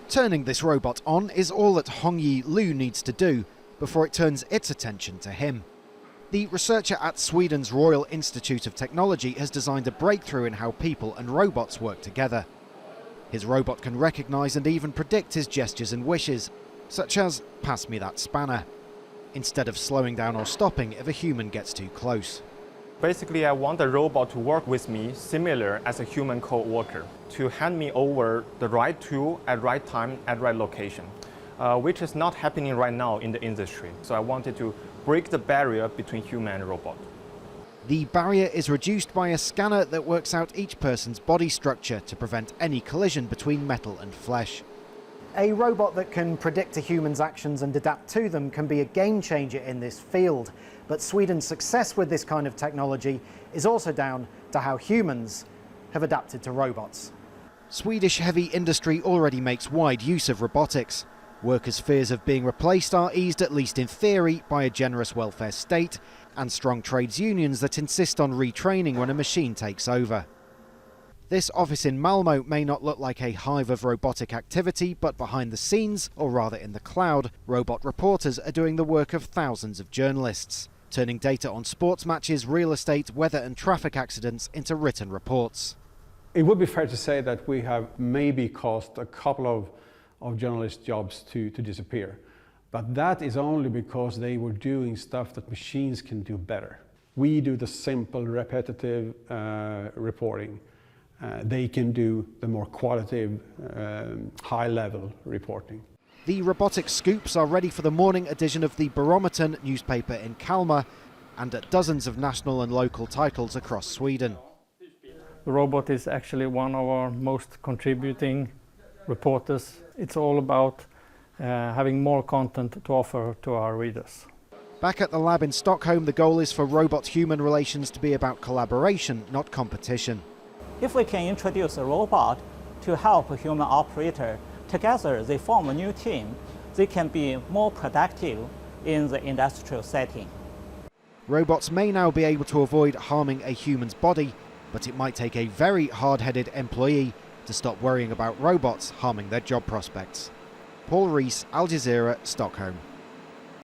Turning this robot on is all that Hongyi Liu needs to do before it turns its attention to him. The researcher at Sweden's Royal Institute of Technology has designed a breakthrough in how people and robots work together. His robot can recognise and even predict his gestures and wishes, such as, "Pass me that spanner," instead of slowing down or stopping if a human gets too close. Basically, I want the robot to work with me similar as a human co-worker, to hand me over the right tool at right time at right location, which is not happening right now in the industry. So I wanted to break the barrier between human and robot. The barrier is reduced by a scanner that works out each person's body structure to prevent any collision between metal and flesh. A robot that can predict a human's actions and adapt to them can be a game changer in this field. But Sweden's success with this kind of technology is also down to how humans have adapted to robots. Swedish heavy industry already makes wide use of robotics. Workers' fears of being replaced are eased, at least in theory, by a generous welfare state and strong trades unions that insist on retraining when a machine takes over. This office in Malmö may not look like a hive of robotic activity, but behind the scenes, or rather in the cloud, robot reporters are doing the work of thousands of journalists, turning data on sports matches, real estate, weather and traffic accidents into written reports. It would be fair to say that we have maybe caused a couple of journalist jobs to disappear. But that is only because they were doing stuff that machines can do better. We do the simple, repetitive reporting. They can do the more qualitative, high-level reporting. The robotic scoops are ready for the morning edition of the Automaton newspaper in Kalmar and at dozens of national and local titles across Sweden. The robot is actually one of our most contributing reporters. It's all about having more content to offer to our readers. Back at the lab in Stockholm, the goal is for robot-human relations to be about collaboration, not competition. If we can introduce a robot to help a human operator, together they form a new team. They can be more productive in the industrial setting. Robots may now be able to avoid harming a human's body, but it might take a very hard-headed employee to stop worrying about robots harming their job prospects. Rhys, Jazeera, Stockholm.